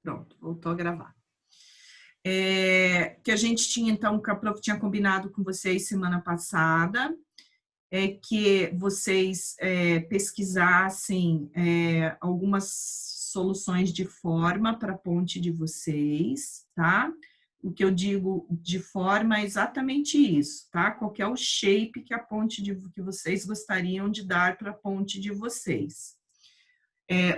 Pronto, voltou a gravar. Que a gente tinha, então, que a prof tinha combinado com vocês semana passada, que vocês pesquisassem algumas soluções de forma para a ponte de vocês, tá? O que eu digo de forma é exatamente isso, tá? Qual que é o shape que a ponte que vocês gostariam de dar para a ponte de vocês.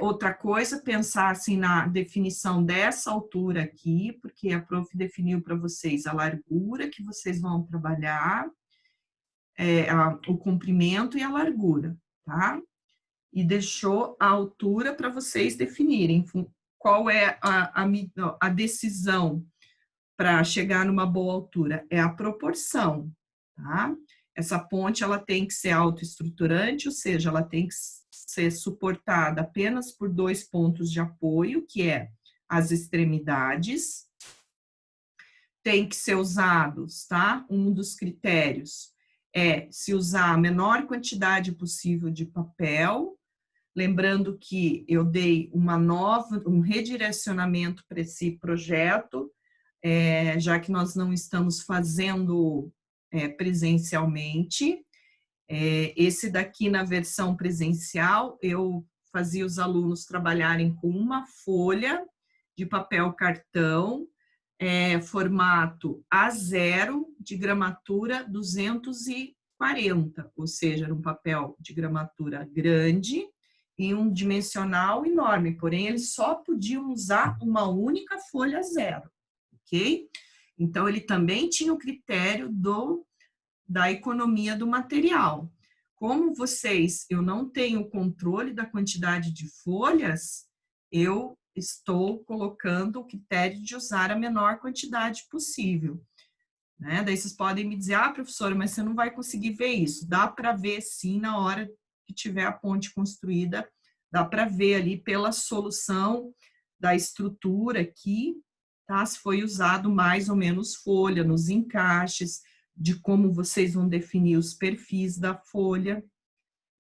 Outra coisa, pensar assim na definição dessa altura aqui, porque a prof definiu para vocês a largura que vocês vão trabalhar, o comprimento e a largura, tá? E deixou a altura para vocês definirem qual é a decisão para chegar numa boa altura, é a proporção, tá? Essa ponte, ela tem que ser autoestruturante, ou seja, ela tem que ser suportada apenas por 2 pontos de apoio, que é as extremidades. Tem que ser usados, tá? Um dos critérios é se usar a menor quantidade possível de papel, lembrando que eu dei um redirecionamento para esse projeto, já que nós não estamos fazendo presencialmente. Esse daqui, na versão presencial, eu fazia os alunos trabalharem com uma folha de papel cartão, formato A0, de gramatura 240, ou seja, era um papel de gramatura grande e um dimensional enorme, porém eles só podiam usar uma única folha 0, ok? Então ele também tinha o critério da economia do material. Como eu não tenho controle da quantidade de folhas, eu estou colocando o critério de usar a menor quantidade possível. Né? Daí vocês podem me dizer, professora, mas você não vai conseguir ver isso. Dá para ver sim na hora que tiver a ponte construída, dá para ver ali pela solução da estrutura aqui, tá? Se foi usado mais ou menos folha nos encaixes, de como vocês vão definir os perfis da folha.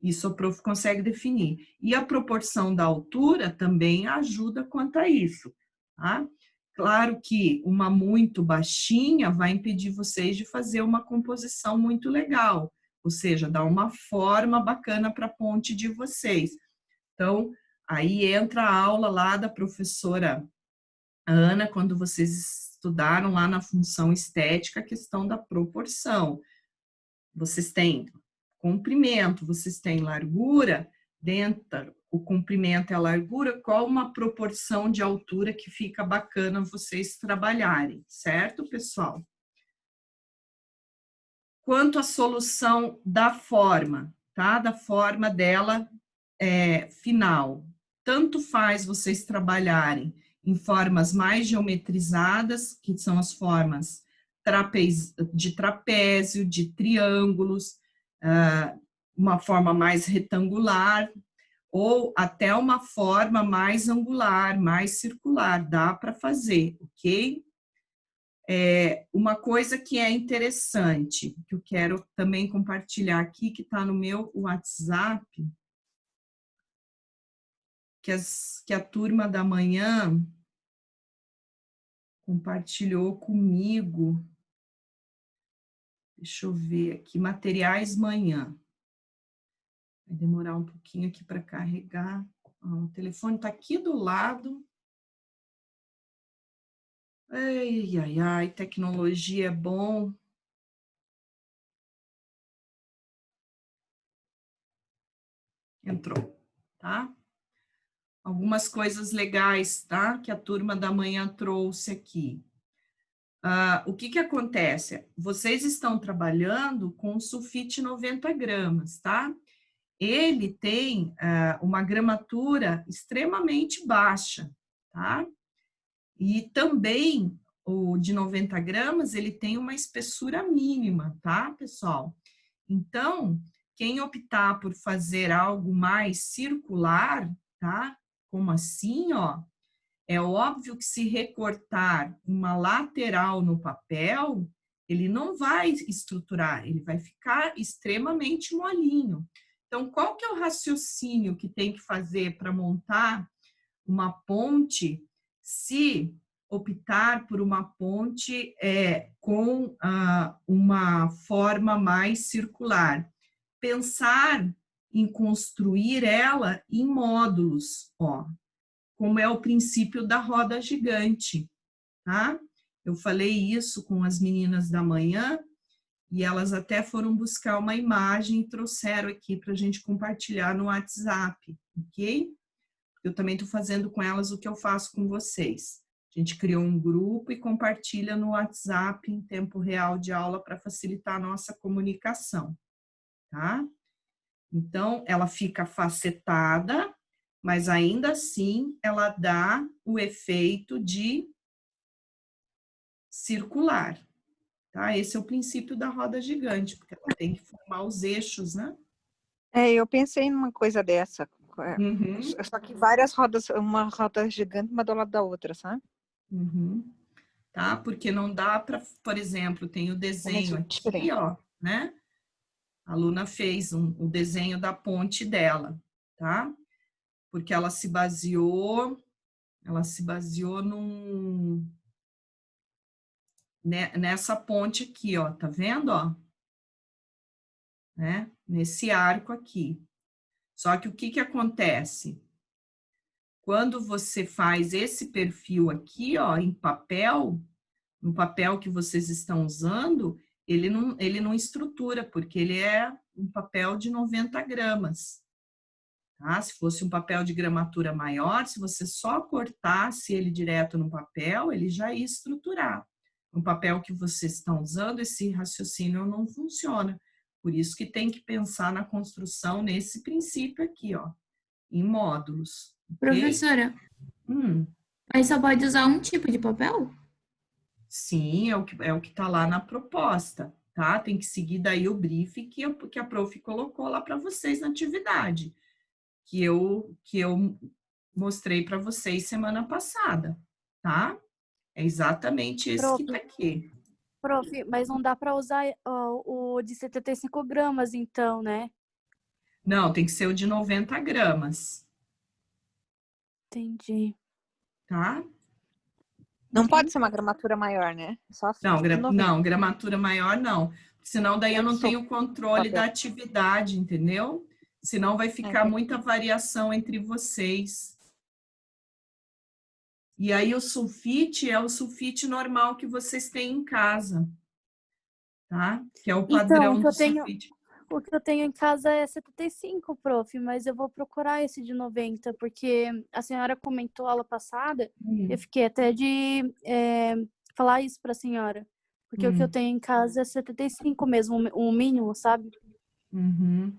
Isso o prof consegue definir. E a proporção da altura também ajuda quanto a isso, tá? Claro que uma muito baixinha vai impedir vocês de fazer uma composição muito legal, ou seja, dar uma forma bacana para a ponte de vocês. Então, aí entra a aula lá da professora Ana, quando vocês estudaram lá na função estética a questão da proporção. Vocês têm comprimento, vocês têm largura, dentro o comprimento e a largura, qual uma proporção de altura que fica bacana vocês trabalharem, certo, pessoal? Quanto à solução da forma, tá? Da forma dela final. Tanto faz vocês trabalharem em formas mais geometrizadas, que são as formas de trapézio, de triângulos, uma forma mais retangular, ou até uma forma mais angular, mais circular, dá para fazer, ok? Uma coisa que é interessante, que eu quero também compartilhar aqui, que está no meu WhatsApp, que a turma da manhã compartilhou comigo. Deixa eu ver aqui, materiais manhã. Vai demorar um pouquinho aqui para carregar. O telefone está aqui do lado. Ai, ai, ai, tecnologia é bom. Entrou, tá? Algumas coisas legais, tá? Que a turma da manhã trouxe aqui. O que acontece? Vocês estão trabalhando com sulfite 90 gramas, tá? Ele tem uma gramatura extremamente baixa, tá? E também o de 90 gramas, ele tem uma espessura mínima, tá, pessoal? Então, quem optar por fazer algo mais circular, tá? Como assim, ó? É óbvio que se recortar uma lateral no papel, ele não vai estruturar, ele vai ficar extremamente molinho. Então, qual que é o raciocínio que tem que fazer para montar uma ponte se optar por uma ponte com uma forma mais circular. Pensar em construir ela em módulos, ó, como é o princípio da roda gigante, tá? Eu falei isso com as meninas da manhã e elas até foram buscar uma imagem e trouxeram aqui para a gente compartilhar no WhatsApp, ok? Eu também estou fazendo com elas o que eu faço com vocês. A gente criou um grupo e compartilha no WhatsApp em tempo real de aula para facilitar a nossa comunicação, tá? Então, ela fica facetada, mas ainda assim ela dá o efeito de circular, tá? Esse é o princípio da roda gigante, porque ela tem que formar os eixos, né? Eu pensei numa coisa dessa. Uhum, Só que várias rodas, uma roda gigante, uma do lado da outra, sabe? uhum. Tá? Porque não dá para, por exemplo, tem o Mas desenho aqui, diferente. ó, né? A aluna fez o desenho da ponte dela, tá? Porque ela se baseou nessa ponte aqui, ó, tá vendo, ó? Né? Nesse arco aqui. Só que o que que acontece? Quando você faz esse perfil aqui, ó, em papel, no papel que vocês estão usando, ele não estrutura, porque ele é um papel de 90 gramas. Tá? Se fosse um papel de gramatura maior, se você só cortasse ele direto no papel, ele já ia estruturar. No papel que vocês estão usando, esse raciocínio não funciona. Por isso que tem que pensar na construção nesse princípio aqui, ó, em módulos, ok? Professora, Hum, mas só pode usar um tipo de papel? sim, é o que está lá na proposta, tá? Tem que seguir daí o brief que a prof colocou lá para vocês na atividade, que eu mostrei para vocês semana passada, tá? É exatamente esse Prof, que está aqui. prof, mas não dá para usar o de 75 gramas, então, né? Não, tem que ser o de 90 gramas, Entendi. tá? Não pode ser uma gramatura maior, né? Só Não, de 90. não, gramatura maior não, senão daí eu Eu não sou tenho controle papel. da atividade, entendeu? Senão vai ficar Entendi. muita variação entre vocês. E aí o sulfite é o sulfite normal que vocês têm em casa, tá? Que é o Então, padrão do sulfite. o que eu tenho em casa é 75, prof, mas eu vou procurar esse de 90, porque a senhora comentou aula passada, eu fiquei até de falar isso para a senhora, porque o que eu tenho em casa é 75 mesmo, o mínimo, sabe? Uhum.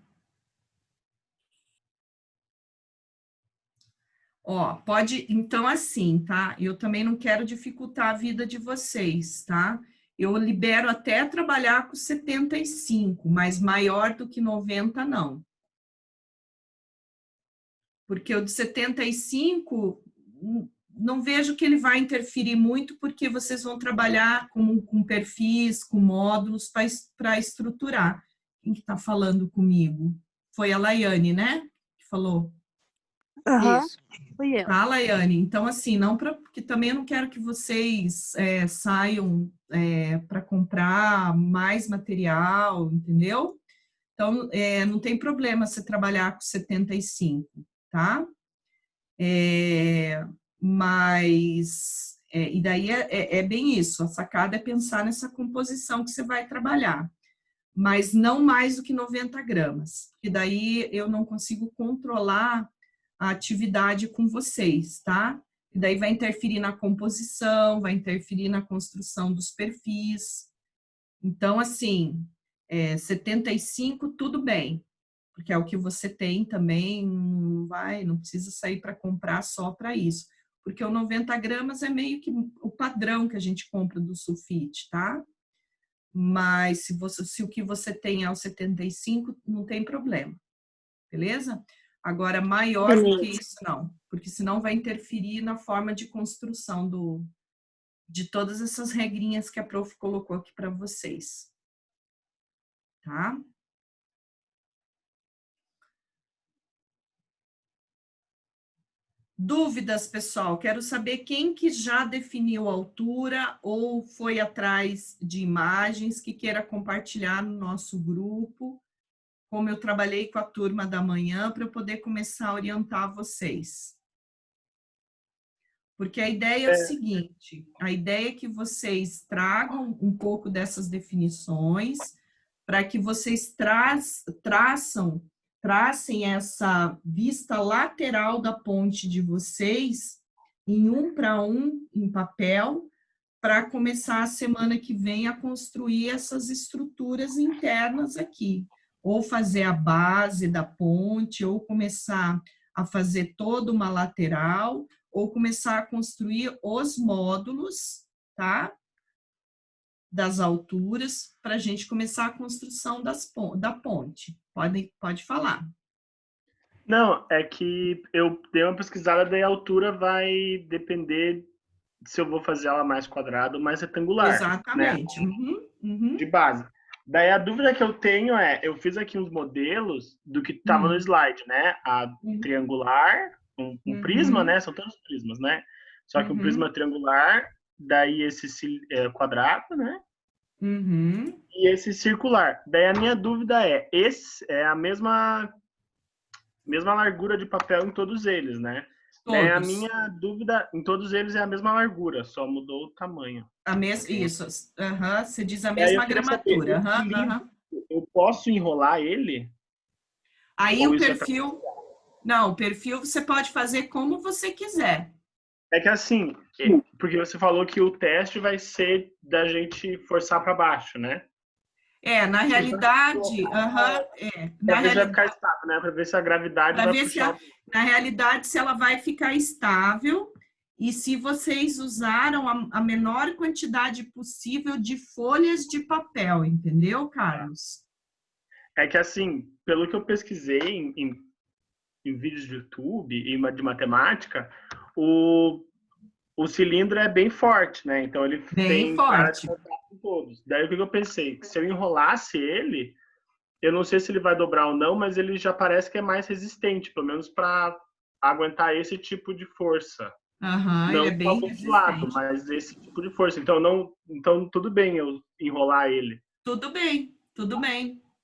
Ó, pode, então assim, tá? Eu também não quero dificultar a vida de vocês, tá? Eu libero até trabalhar com 75, mas maior do que 90, não. Porque o de 75, não vejo que ele vai interferir muito, porque vocês vão trabalhar com perfis, com módulos para estruturar. Quem que está falando comigo? Foi a Laiane, né? Que falou. Isso. Fui eu. Tá, Laiane? Então, assim, não porque também eu não quero que vocês saiam para comprar mais material, entendeu? Então, não tem problema você trabalhar com 75, tá? Mas, e daí é bem isso, a sacada é pensar nessa composição que você vai trabalhar, mas não mais do que 90 gramas, porque daí eu não consigo controlar a atividade com vocês, tá? E daí vai interferir na composição, vai interferir na construção dos perfis. Então, assim, 75, tudo bem, porque é o que você tem também, não precisa sair para comprar só para isso. Porque o 90 gramas é meio que o padrão que a gente compra do sulfite, tá? Mas se o que você tem é o 75, não tem problema, beleza? Agora, maior do que isso, não, porque senão vai interferir na forma de construção de todas essas regrinhas que a prof colocou aqui para vocês, tá? Dúvidas, pessoal? Quero saber quem que já definiu a altura ou foi atrás de imagens que queira compartilhar no nosso grupo, como eu trabalhei com a turma da manhã, para eu poder começar a orientar vocês. Porque a ideia é o seguinte, a ideia é que vocês tragam um pouco dessas definições para que vocês tracem essa vista lateral da ponte de vocês em 1:1 em papel, para começar a semana que vem a construir essas estruturas internas aqui, ou fazer a base da ponte, ou começar a fazer toda uma lateral, ou começar a construir os módulos, tá? Das alturas, para a gente começar a construção da ponte. Pode falar. Não, é que eu dei uma pesquisada, daí a altura vai depender se eu vou fazer ela mais quadrada ou mais retangular. Exatamente. Né? Uhum. De base. Daí a dúvida que eu tenho é, eu fiz aqui uns modelos do que estava no slide, né? A triangular, um prisma, né? São todos prismas, né? Só que um prisma triangular, daí esse quadrado, né? E esse circular. Daí a minha dúvida é, esse é a mesma largura de papel em todos eles, né? Daí a minha dúvida, em todos eles é a mesma largura, só mudou o tamanho. Isso. Você diz a mesma gramatura. Eu posso enrolar ele? Aí o perfil... Não, o perfil você pode fazer como você quiser. É que assim, porque você falou que o teste vai ser da gente forçar para baixo, né? Na realidade... Para ver se vai ficar estável, né? Para ver se a gravidade vai puxar... Na realidade, se ela vai ficar estável e se vocês usaram a menor quantidade possível de folhas de papel, entendeu, Carlos? É que assim, pelo que eu pesquisei em vídeos de YouTube e de matemática, o cilindro é bem forte, né? Então ele tem cara de contato com todos. Daí o que eu pensei? Que se eu enrolasse ele, eu não sei se ele vai dobrar ou não, mas ele já parece que é mais resistente, pelo menos para aguentar esse tipo de força. Não ele é bem resistente. Lado, mas esse tipo de força. Então tudo bem eu enrolar ele. Tudo bem,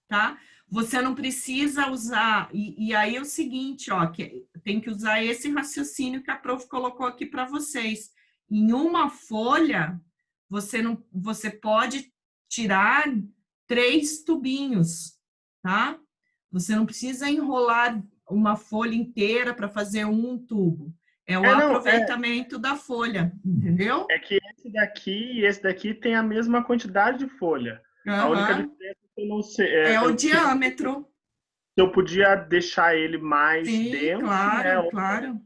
tá? Você não precisa usar, e aí é o seguinte, ó, que tem que usar esse raciocínio que a prof colocou aqui para vocês. Em uma folha, você pode tirar 3 tubinhos, tá? Você não precisa enrolar uma folha inteira para fazer um tubo. É o aproveitamento da folha, entendeu? É que esse daqui e esse daqui tem a mesma quantidade de folha. A única diferença é que eu não sei... É o diâmetro. Eu podia deixar ele mais denso, claro, né? Claro.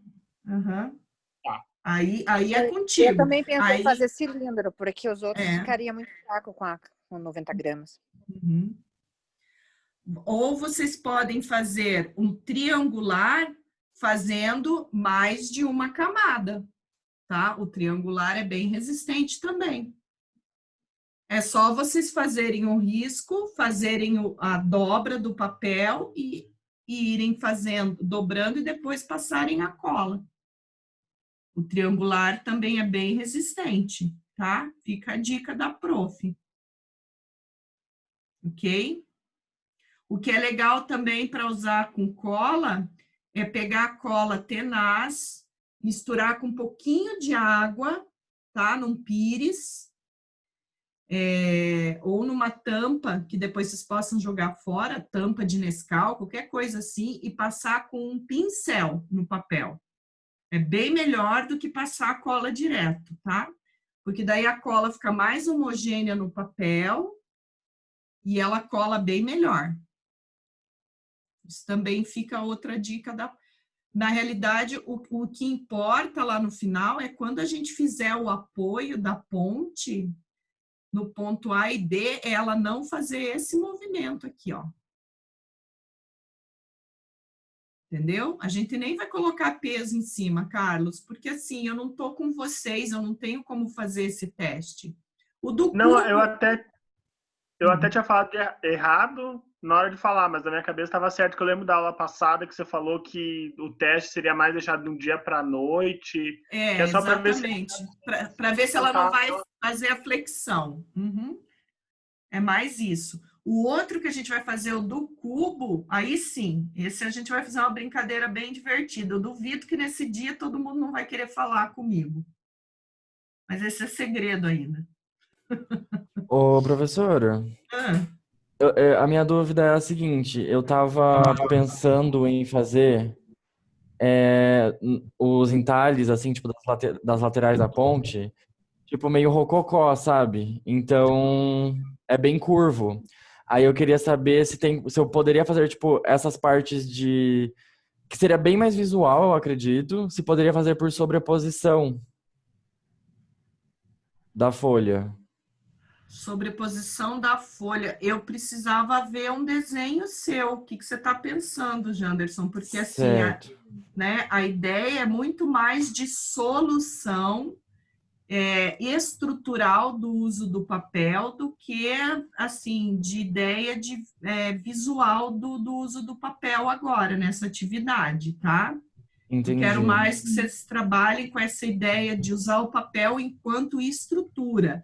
Tá. Aí é contigo. Eu também pensei em fazer cilindro, porque os outros ficariam muito fraco com 90 gramas. Ou vocês podem fazer um triangular fazendo mais de uma camada, tá? O triangular é bem resistente também. É só vocês fazerem um risco, fazerem a dobra do papel e irem fazendo, dobrando e depois passarem a cola. O triangular também é bem resistente, tá? Fica a dica da prof. Ok? O que é legal também para usar com cola é pegar a cola tenaz, misturar com um pouquinho de água, tá? Num pires, ou numa tampa, que depois vocês possam jogar fora, tampa de Nescau, qualquer coisa assim, e passar com um pincel no papel. É bem melhor do que passar a cola direto, tá? Porque daí a cola fica mais homogênea no papel e ela cola bem melhor. Isso também fica outra dica Na realidade, o que importa lá no final é quando a gente fizer o apoio da ponte, no ponto A e D, ela não fazer esse movimento aqui, ó. Entendeu? A gente nem vai colocar peso em cima, Carlos, porque assim, eu não tô com vocês, eu não tenho como fazer esse teste. O do não, cubo... eu até tinha falado errado na hora de falar, mas na minha cabeça estava certo, que eu lembro da aula passada que você falou que o teste seria mais deixado de um dia para a noite, que é só para ver se... Exatamente. Para ver se ela não vai fazer a flexão. Uhum. É mais isso. O outro que a gente vai fazer, o do cubo, aí sim, esse a gente vai fazer uma brincadeira bem divertida. Eu duvido que nesse dia todo mundo não vai querer falar comigo. Mas esse é segredo ainda. Ô, professora, Ah, a minha dúvida é a seguinte, eu tava pensando em fazer os entalhes, assim, tipo, das laterais da ponte, tipo, meio rococó, sabe? Então, é bem curvo. Aí eu queria saber se eu poderia fazer, tipo, essas partes de... Que seria bem mais visual, eu acredito, se poderia fazer por sobreposição da folha. sobreposição da folha. Eu precisava ver um desenho seu. O que você está pensando, Janderson? Porque assim, Certo. a ideia é muito mais de solução estrutural do uso do papel do que assim de ideia de visual do uso do papel agora nessa atividade, tá? Eu quero Entendi. mais que vocês trabalhem com essa ideia de usar o papel enquanto estrutura,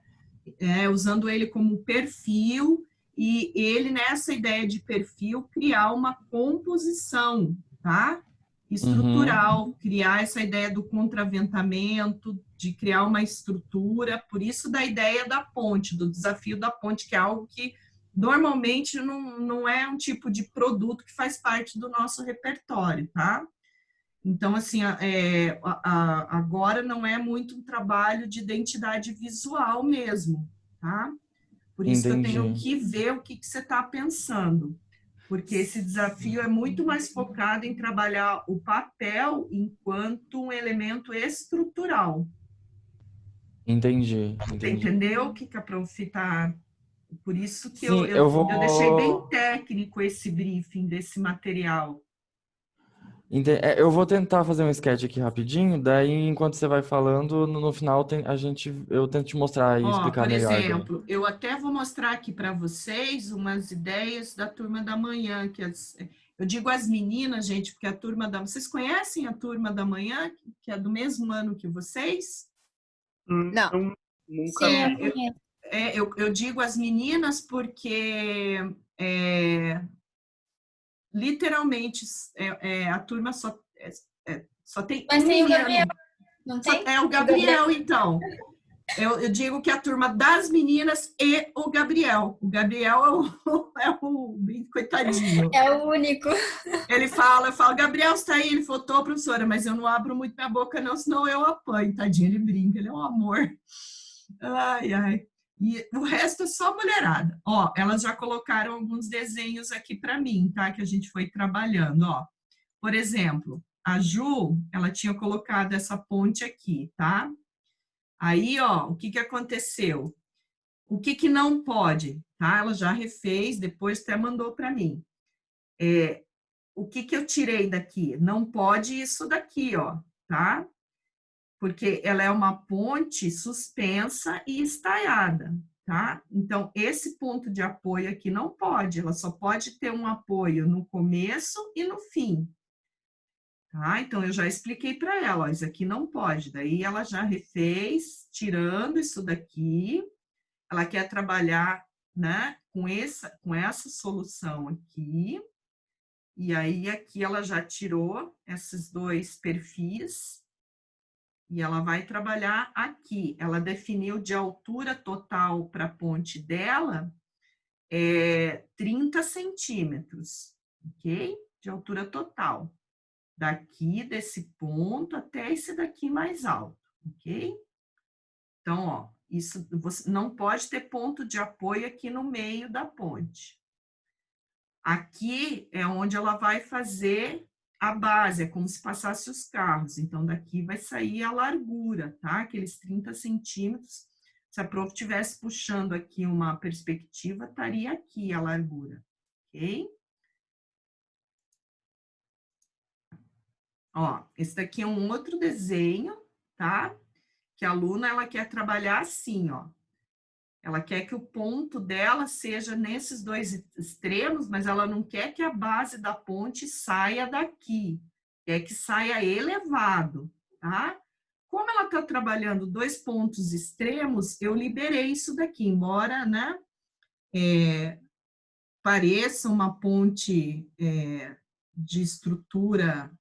usando ele como perfil e ele, nessa ideia de perfil, criar uma composição, tá? Estrutural, criar essa ideia do contraventamento, de criar uma estrutura, por isso da ideia da ponte, do desafio da ponte, que é algo que normalmente não é um tipo de produto que faz parte do nosso repertório, tá? Então, assim, agora não é muito um trabalho de identidade visual mesmo, tá? Por isso que eu tenho Entendi. que ver o que você está pensando, porque esse desafio é muito mais focado em trabalhar o papel enquanto um elemento estrutural. Entendi. Você entendeu o que a prof está... Por isso que Sim, eu eu deixei bem vou... técnico esse briefing desse material. Eu vou tentar fazer um sketch aqui rapidinho, daí enquanto você vai falando, no final eu tento te mostrar e Ó, explicar por melhor daí. exemplo, eu até vou mostrar aqui para vocês umas ideias da turma da manhã, eu digo as meninas, gente, porque a turma da... Vocês conhecem a turma da manhã, que é do mesmo ano que vocês? Não. Nunca Sim, eu vi. conheço. Eu digo as meninas porque literalmente a turma só tem Mas um tem o menino. Gabriel, não tem? É o Gabriel, então. Eu digo que a turma das meninas e o Gabriel. O Gabriel é o coitadinho. É o único. Ele fala, eu falo, Gabriel, você tá aí? Ele falou, tô, professora, mas eu não abro muito minha boca não, senão eu apanho. Tadinho, ele brinca, ele é um amor. Ai, ai. E o resto é só mulherada. Ó, elas já colocaram alguns desenhos aqui para mim, tá? Que a gente foi trabalhando, ó. Por exemplo, a Ju, ela tinha colocado essa ponte aqui, tá? Aí, ó, o que aconteceu? O que não pode, tá? Ela já refez, depois até mandou para mim. O que eu tirei daqui? Não pode isso daqui, ó, tá? Porque ela é uma ponte suspensa e estaiada, tá? Então, esse ponto de apoio aqui não pode, ela só pode ter um apoio no começo e no fim. Tá? Então, eu já expliquei para ela, ó, isso aqui não pode. Daí, ela já refez, tirando isso daqui. Ela quer trabalhar, né, com essa solução aqui. E aí, aqui ela já tirou esses dois perfis. E ela vai trabalhar aqui. Ela definiu de altura total para a ponte dela 30 centímetros, ok? De altura total. Daqui, desse ponto, até esse daqui mais alto, ok? Então, ó, isso você não pode ter ponto de apoio aqui no meio da ponte. Aqui é onde ela vai fazer a base, é como se passasse os carros. Então, daqui vai sair a largura, tá? Aqueles 30 centímetros. Se a prof estivesse puxando aqui uma perspectiva, estaria aqui a largura, ok? Ó, esse daqui é um outro desenho, tá? Que a aluna, ela quer trabalhar assim, ó. Ela quer que o ponto dela seja nesses dois extremos, mas ela não quer que a base da ponte saia daqui. Quer que saia elevado, tá? Como ela está trabalhando dois pontos extremos, eu liberei isso daqui, embora, né, pareça uma ponte de estrutura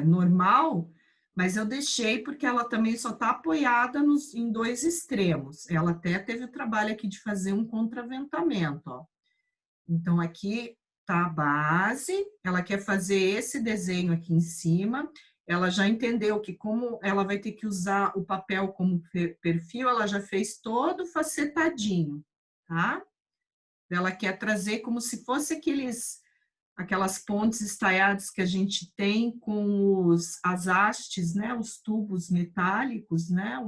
normal, mas eu deixei porque ela também só está apoiada em dois extremos. Ela até teve o trabalho aqui de fazer um contraventamento, ó. Então, aqui tá a base, ela quer fazer esse desenho aqui em cima, ela já entendeu que como ela vai ter que usar o papel como perfil, ela já fez todo facetadinho, tá? Ela quer trazer como se fosse aquelas pontes estaiadas que a gente tem com as hastes, né? Os tubos metálicos, né?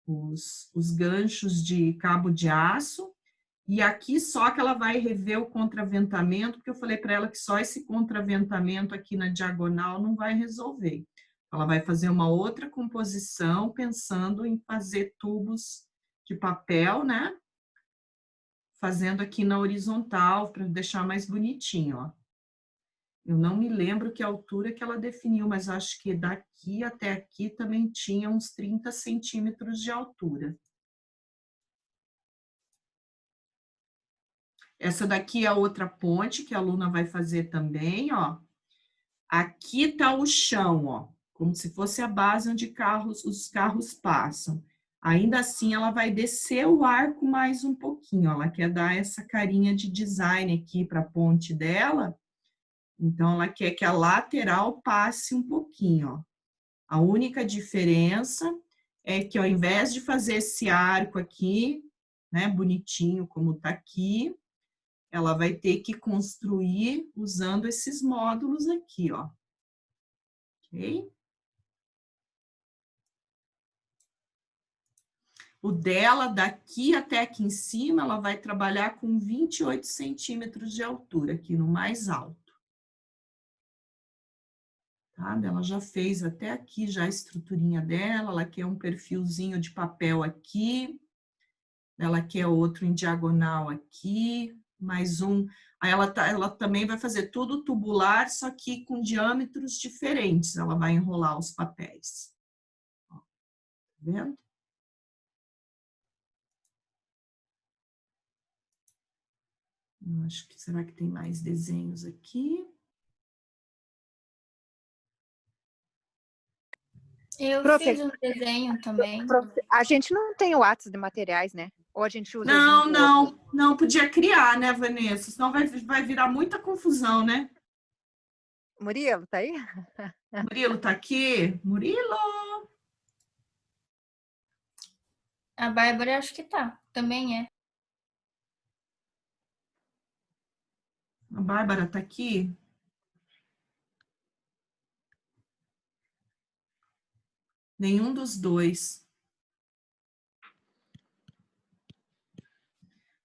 Os ganchos de cabo de aço. E aqui só que ela vai rever o contraventamento, porque eu falei para ela que só esse contraventamento aqui na diagonal não vai resolver. Ela vai fazer uma outra composição, pensando em fazer tubos de papel, né? Fazendo aqui na horizontal, para deixar mais bonitinho, ó. Eu não me lembro que altura que ela definiu, mas acho que daqui até aqui também tinha uns 30 centímetros de altura. Essa daqui é a outra ponte que a aluna vai fazer também, ó. Aqui tá o chão, ó, como se fosse a base onde os carros passam. Ainda assim, ela vai descer o arco mais um pouquinho, ó. Ela quer dar essa carinha de design aqui para a ponte dela. Então, ela quer que a lateral passe um pouquinho, ó. A única diferença é que ao invés de fazer esse arco aqui, né, bonitinho como tá aqui, ela vai ter que construir usando esses módulos aqui, ó. Ok? O dela, daqui até aqui em cima, ela vai trabalhar com 28 centímetros de altura, aqui no mais alto. Tá? Ela já fez até aqui já a estruturinha dela, ela quer um perfilzinho de papel aqui, ela quer outro em diagonal aqui, mais um. Aí ela também vai fazer tudo tubular, só que com diâmetros diferentes, ela vai enrolar os papéis. Ó, tá vendo? Eu acho que, será que tem mais desenhos aqui? Eu fiz um desenho também. A gente não tem o WhatsApp de materiais, né? Ou a gente usa... Não, podia criar, né, Vanessa? Senão vai virar muita confusão, né? Murilo, tá aí? Murilo tá aqui? Murilo! A Bárbara acho que tá, também é. A Bárbara tá aqui? Nenhum dos dois.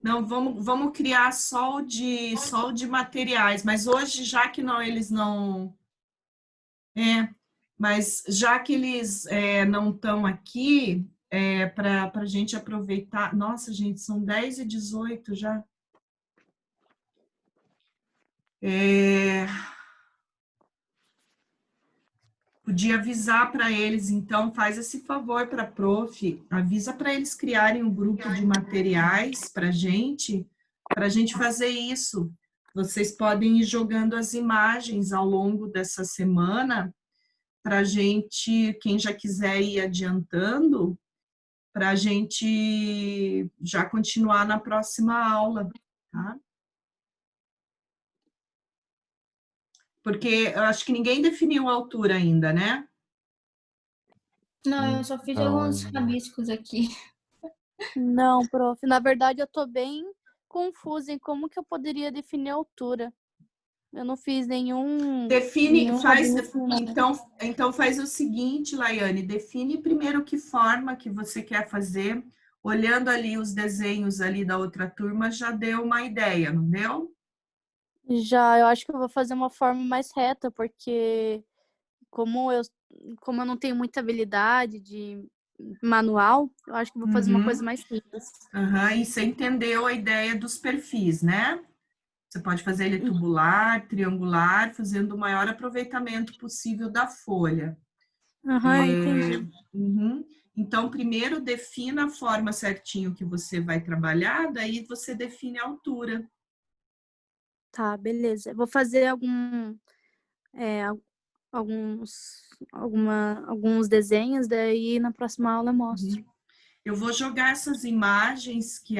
Não, vamos criar só o de materiais, mas hoje, já que não, eles não... mas já que eles não estão aqui, para a gente aproveitar... Nossa, gente, são 10h18 já. Podia avisar para eles, então, faz esse favor para a prof, avisa para eles criarem um grupo de materiais para a gente fazer isso. Vocês podem ir jogando as imagens ao longo dessa semana, para a gente, quem já quiser ir adiantando, para a gente já continuar na próxima aula, tá? Porque eu acho que ninguém definiu a altura ainda, né? Não, eu só fiz alguns rabiscos aqui. Não, prof. Na verdade, eu tô bem confusa em como que eu poderia definir a altura. Eu não fiz nenhum rabisco, então faz o seguinte, Laiane, define primeiro que forma que você quer fazer. Olhando ali os desenhos ali da outra turma, já deu uma ideia, não deu? Já, eu acho que eu vou fazer uma forma mais reta, porque como eu não tenho muita habilidade de manual, eu acho que vou fazer uma coisa mais simples. E você entendeu a ideia dos perfis, né? Você pode fazer ele tubular, triangular, fazendo o maior aproveitamento possível da folha. Entendi. Então, primeiro defina a forma certinho que você vai trabalhar, daí você define a altura. Tá, beleza. Eu vou fazer alguns desenhos, daí na próxima aula eu mostro. Eu vou jogar essas imagens que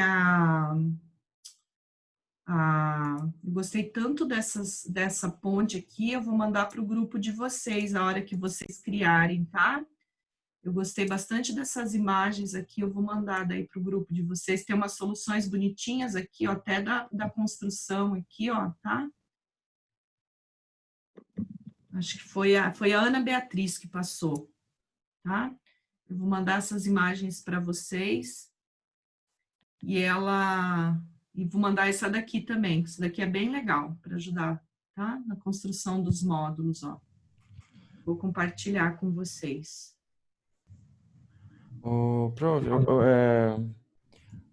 eu gostei tanto dessa ponte aqui, eu vou mandar para o grupo de vocês, a hora que vocês criarem, tá? Eu gostei bastante dessas imagens aqui, eu vou mandar daí para o grupo de vocês. Tem umas soluções bonitinhas aqui, ó, até da construção aqui, ó, tá? Acho que foi a Ana Beatriz que passou, tá? Eu vou mandar essas imagens para vocês. E vou mandar essa daqui também, que essa daqui é bem legal para ajudar, tá? Na construção dos módulos, ó. Vou compartilhar com vocês. Prof,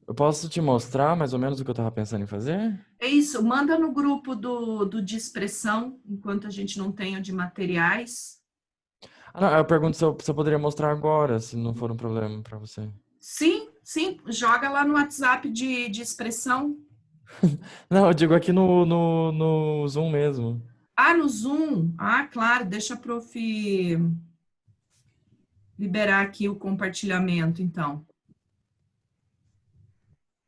eu posso te mostrar mais ou menos o que eu estava pensando em fazer? É isso, manda no grupo do de expressão, enquanto a gente não tem o de materiais. Não, eu pergunto se eu poderia mostrar agora, se não for um problema para você. Sim, joga lá no WhatsApp de expressão. Não, eu digo aqui no Zoom mesmo. No Zoom? Claro, deixa a prof liberar aqui o compartilhamento, então.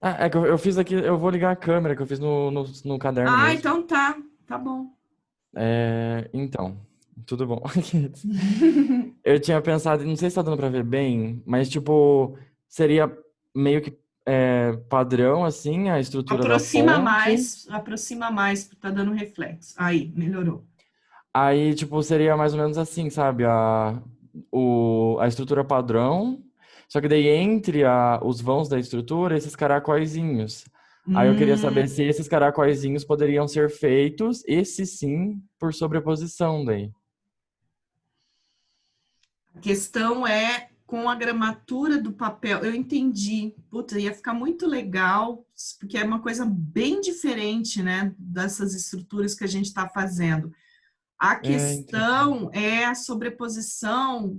É que eu fiz aqui, eu vou ligar a câmera que eu fiz no caderno mesmo. Então tá bom. Então, tudo bom. Eu tinha pensado, não sei se tá dando pra ver bem, mas tipo, seria meio que padrão, assim, a estrutura da ponte. Aproxima mais, porque tá dando reflexo. Aí, melhorou. Aí, tipo, seria mais ou menos assim, sabe? A estrutura padrão, só que daí entre os vãos da estrutura, esses caracóizinhos. Aí eu queria saber se esses caracóizinhos poderiam ser feitos, esses sim, por sobreposição daí. A questão é com a gramatura do papel. Eu entendi. Puta, ia ficar muito legal, porque é uma coisa bem diferente, né, dessas estruturas que a gente está fazendo. A questão é a sobreposição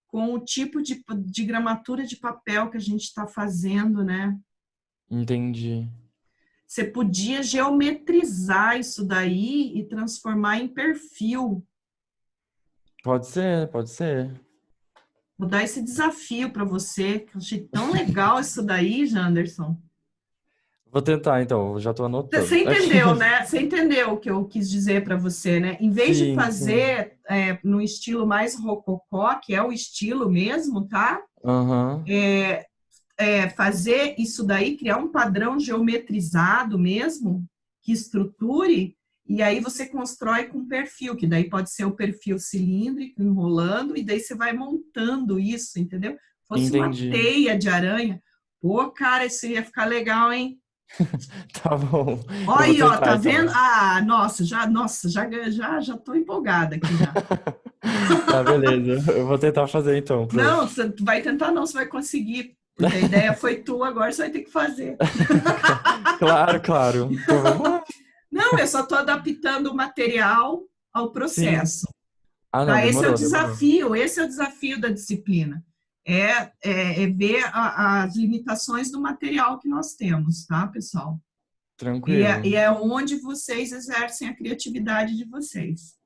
com o tipo de gramatura de papel que a gente está fazendo, né? Entendi. Você podia geometrizar isso daí e transformar em perfil. Pode ser. Vou dar esse desafio para você, que eu achei tão legal isso daí, Janderson. Vou tentar, então, já estou anotando. Você entendeu, né? Você entendeu o que eu quis dizer para você, né? Em vez de fazer no estilo mais rococó, que é o estilo mesmo, tá? Fazer isso daí, criar um padrão geometrizado mesmo, que estruture, e aí você constrói com perfil, que daí pode ser o perfil cilíndrico, enrolando, e daí você vai montando isso, entendeu? Fosse uma teia de aranha. Pô, cara, isso ia ficar legal, hein? Tá bom. Olha aí, ó, tá vendo? Nossa, já tô empolgada aqui já. Tá, beleza. Eu vou tentar fazer então. Não, você vai tentar não, você vai conseguir. Porque a ideia foi tua, agora você vai ter que fazer. Claro. Então, vamos lá. Não, eu só tô adaptando o material ao processo. Não, esse é o desafio da disciplina. É ver as limitações do material que nós temos, tá, pessoal? Tranquilo. E é onde vocês exercem a criatividade de vocês.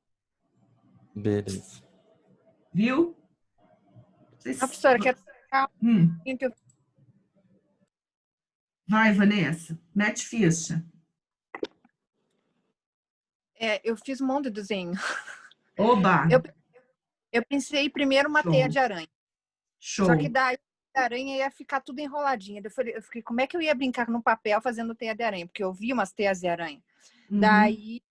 Beleza. Viu? Professora, quer trocar Vai, Vanessa, mete ficha. Eu fiz um monte de desenho. Oba! Eu pensei primeiro uma teia de aranha. Show. Só que daí a aranha ia ficar tudo enroladinha. Eu fiquei, como é que eu ia brincar no papel fazendo teia de aranha? Porque eu vi umas teias de aranha. Daí,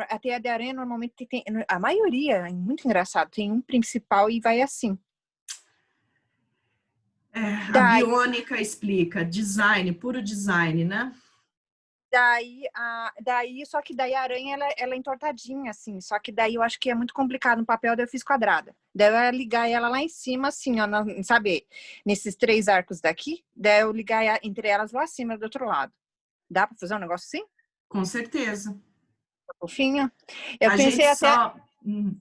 a teia de aranha normalmente tem... A maioria, é muito engraçado, tem um principal e vai assim. A biônica explica. Design, puro design, né? Só que daí a aranha, ela é entortadinha, assim. Só que daí eu acho que é muito complicado no papel, daí eu fiz quadrada. Daí eu ia ligar ela lá em cima, assim, ó, sabe? Nesses 3 arcos daqui. Daí eu ligar entre elas lá acima, do outro lado. Dá pra fazer um negócio assim? Com certeza. Fofinho. Eu A pensei gente até...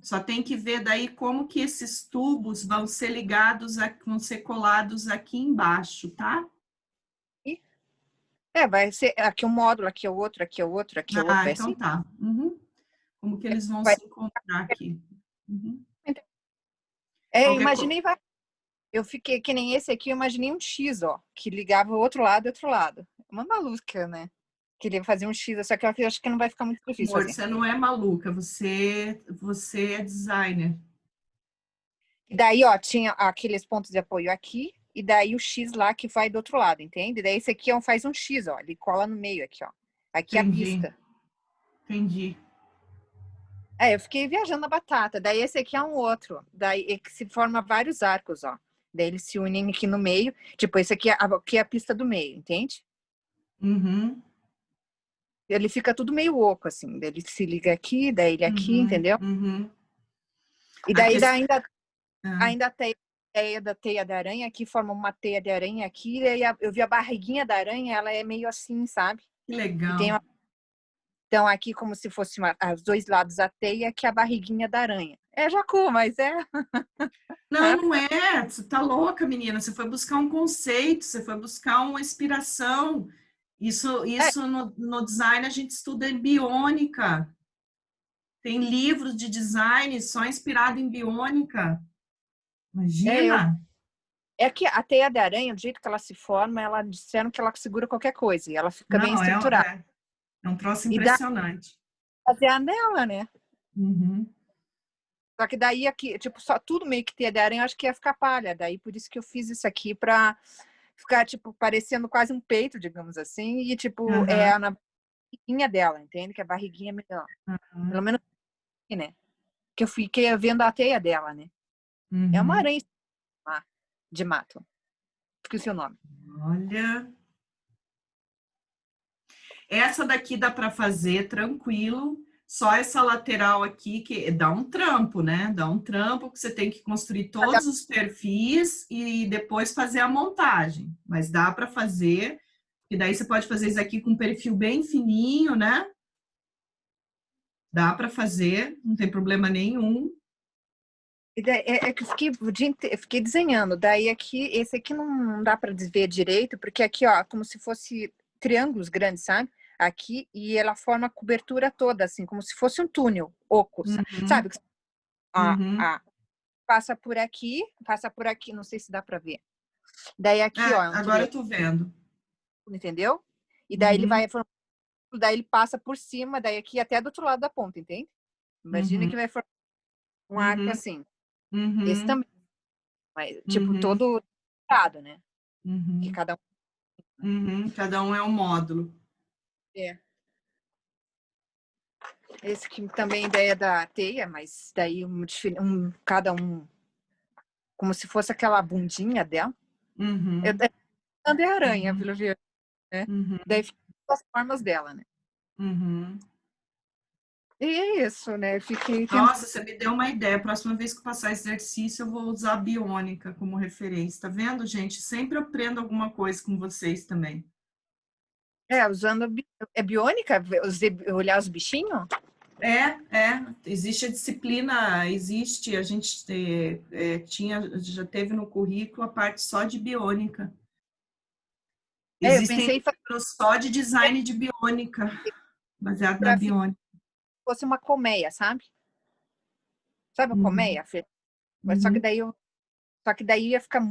só tem que ver daí como que esses tubos vão ser ligados, vão ser colados aqui embaixo, tá? vai ser aqui um módulo, aqui é o outro, aqui é o outro, aqui é o outro. Vai Então assim? tá. Como que eles vão Vai... se encontrar aqui? Imaginei... Eu fiquei que nem esse aqui, eu imaginei um X, ó, que ligava o outro lado e outro lado. Uma maluca, né? Queria fazer um X, só que eu acho que não vai ficar muito difícil Amor, fazer. você não é maluca, você é designer. E daí, ó, tinha aqueles pontos de apoio aqui, e daí o X lá que vai do outro lado, entende? Daí esse aqui faz um X, ó, ele cola no meio aqui, ó. Aqui é a pista. Entendi. Eu fiquei viajando na batata. Daí esse aqui é um outro. Daí que se forma vários arcos, ó. Daí eles se unem aqui no meio. Tipo, esse aqui é a pista do meio, entende? Uhum. Ele fica tudo meio oco, assim. Daí ele se liga aqui, daí ele aqui, entendeu? Uhum. E daí questão... ainda tem a ideia da teia da aranha, aqui forma uma teia de aranha aqui, e aí eu vi a barriguinha da aranha, ela é meio assim, sabe? Que legal. E tem então aqui como se fosse os 2 lados a teia, que é a barriguinha da aranha. É jacu, mas é... Não é. Você tá louca, menina. Você foi buscar um conceito, você foi buscar uma inspiração. Isso no design a gente estuda em biônica. Tem livros de design só inspirado em biônica. Imagina. É que a teia de aranha, do jeito que ela se forma, ela disseram que ela segura qualquer coisa e ela fica bem Não, estruturada. é um troço E dá impressionante. pra fazer nela, né? Uhum. Só que daí aqui, tipo, só tudo meio que teia de aranha, eu acho que ia ficar palha. Daí por isso que eu fiz isso aqui pra ficar, tipo, parecendo quase um peito, digamos assim. E, tipo, é na barriguinha dela, entende? Que a barriguinha é melhor. Pelo menos, né? Que eu fiquei vendo a teia dela, né? É uma aranha de mato. Esqueci o nome. Olha. Essa daqui dá para fazer tranquilo. Só essa lateral aqui que dá um trampo, né? Dá um trampo que você tem que construir todos os perfis e depois fazer a montagem. Mas dá para fazer. E daí você pode fazer isso aqui com um perfil bem fininho, né? Dá para fazer, não tem problema nenhum. É que eu fiquei desenhando. Daí aqui, esse aqui não dá para ver direito, porque aqui, ó, como se fosse triângulos grandes, sabe? Aqui, e ela forma a cobertura toda, assim, como se fosse um túnel oco, sabe? Passa por aqui, não sei se dá para ver. Daí aqui, ó, agora eu tô vendo. Entendeu? E daí ele vai, daí ele passa por cima, daí aqui até do outro lado da ponta, entende? Imagina que vai formar um arco assim. Esse também. Mas, tipo, todo lado, né? Que cada Cada um é um módulo. Esse que também é ideia da teia, mas daí cada um como se fosse aquela bundinha dela. É aranha, pelo jeito, né? Daí fica as formas dela, né? E é isso, né? Nossa, você me deu uma ideia. A próxima vez que eu passar exercício, eu vou usar a biônica como referência. Tá vendo, gente? Sempre aprendo alguma coisa com vocês também. Usando biônica? Olhar os bichinhos? Existe a disciplina, a gente já teve no currículo a parte só de biônica. Existem livros só de design de biônica, baseado na biônica. Fosse uma colmeia, sabe? Sabe a colmeia, Fê? Só que daí ia ficar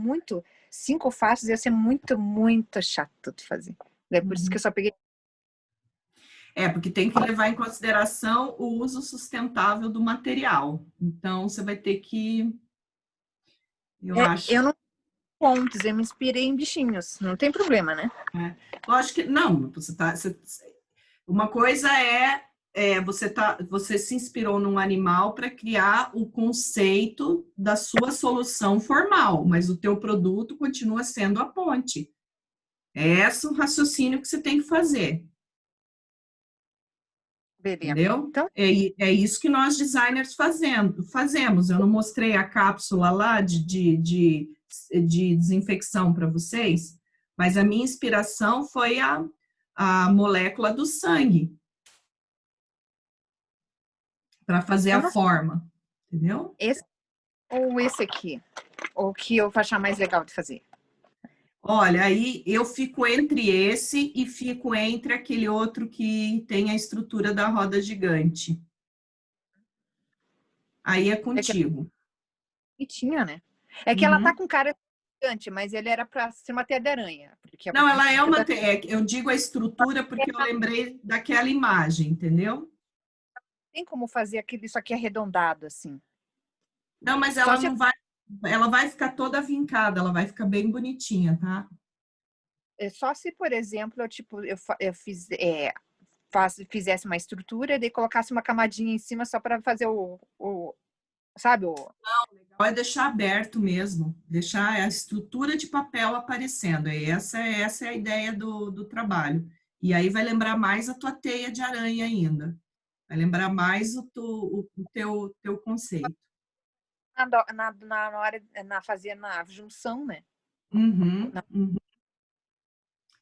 5 faces ia ser muito, muito chato de fazer. É por isso que eu só peguei. Porque tem que levar em consideração o uso sustentável do material. Então, você vai ter que... Eu não pontos, eu me inspirei em bichinhos. Não tem problema, né? Lógico que... Não, uma coisa você se inspirou num animal para criar o conceito da sua solução formal, mas o teu produto continua sendo a ponte. É esse o raciocínio que você tem que fazer. Beleza. Entendeu? Então, É isso que nós designers fazemos. Eu não mostrei a cápsula lá de desinfecção para vocês, mas a minha inspiração foi a molécula do sangue para fazer a forma, entendeu? esse ou esse aqui? O que eu vou achar mais legal de fazer? Olha, aí eu fico entre esse e fico entre aquele outro que tem a estrutura da roda gigante. Aí é contigo. E tinha, né? É que ela tá com cara gigante, mas ele era para ser uma teia de aranha. Não, ela é uma teia. Eu digo a estrutura porque eu lembrei daquela imagem, entendeu? Tem como fazer isso aqui arredondado, assim. Não, mas ela não vai. Ela vai ficar toda vincada, ela vai ficar bem bonitinha, tá? É só se, por exemplo, eu fizesse uma estrutura e daí colocasse uma camadinha em cima só para fazer sabe? Não, legal é deixar aberto mesmo, deixar a estrutura de papel aparecendo. Essa é a ideia do trabalho. E aí vai lembrar mais a tua teia de aranha ainda. Vai lembrar mais o teu conceito. Na hora, fazer na junção, né? Uhum.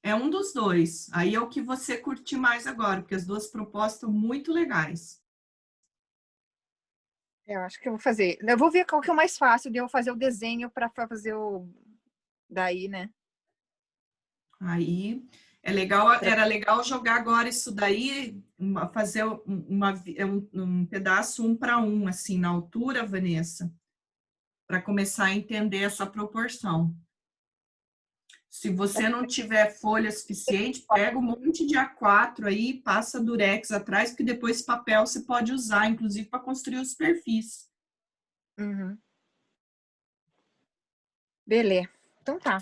É um dos dois. Aí é o que você curtir mais agora, porque as duas propostas estão muito legais. Eu acho que eu vou fazer. Eu vou ver qual que é o mais fácil de eu fazer o desenho para fazer daí, né? Aí era legal jogar agora isso daí, fazer um pedaço 1 para 1, assim, na altura, Vanessa, para começar a entender essa proporção. Se você não tiver folha suficiente, pega um monte de A4 aí, passa durex atrás, porque depois esse papel você pode usar, inclusive, para construir os perfis. Uhum. Beleza. Então tá.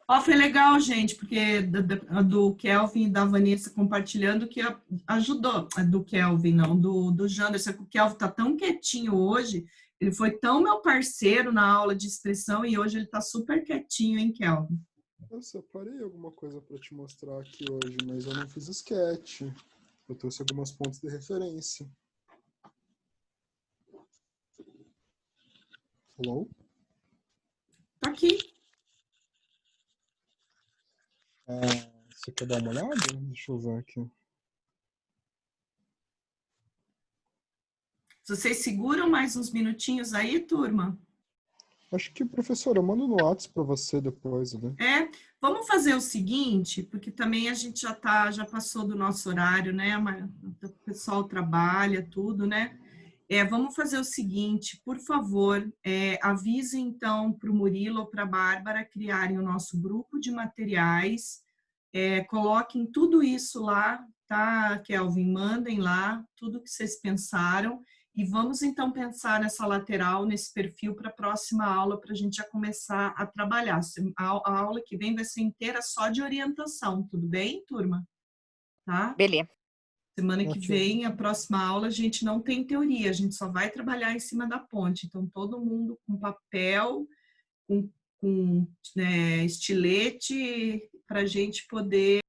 Ó, foi legal, gente, porque do Kelvin e da Vanessa compartilhando que ajudou. Do Kelvin, não, do Janderson. O Kelvin tá tão quietinho hoje, ele foi tão meu parceiro na aula de expressão e hoje ele tá super quietinho, hein, Kelvin? Eu separei alguma coisa para te mostrar aqui hoje, mas eu não fiz sketch. Eu trouxe alguns pontos de referência. Hello? Tô aqui. Você quer dar uma olhada? Deixa eu ver aqui. Vocês seguram mais uns minutinhos aí, turma? Acho que, professora, eu mando no WhatsApp para você depois, né? Vamos fazer o seguinte, porque também a gente já passou do nosso horário, né? O pessoal trabalha, tudo, né? Vamos fazer o seguinte, por favor, avise então para o Murilo ou para a Bárbara criarem o nosso grupo de materiais, coloquem tudo isso lá, tá, Kelvin? Mandem lá tudo que vocês pensaram e vamos então pensar nessa lateral, nesse perfil para a próxima aula, para a gente já começar a trabalhar. A aula que vem vai ser inteira só de orientação, tudo bem, turma? Tá? Beleza. Semana que vem, a próxima aula, a gente não tem teoria, a gente só vai trabalhar em cima da ponte. Então, todo mundo com papel, com estilete, para a gente poder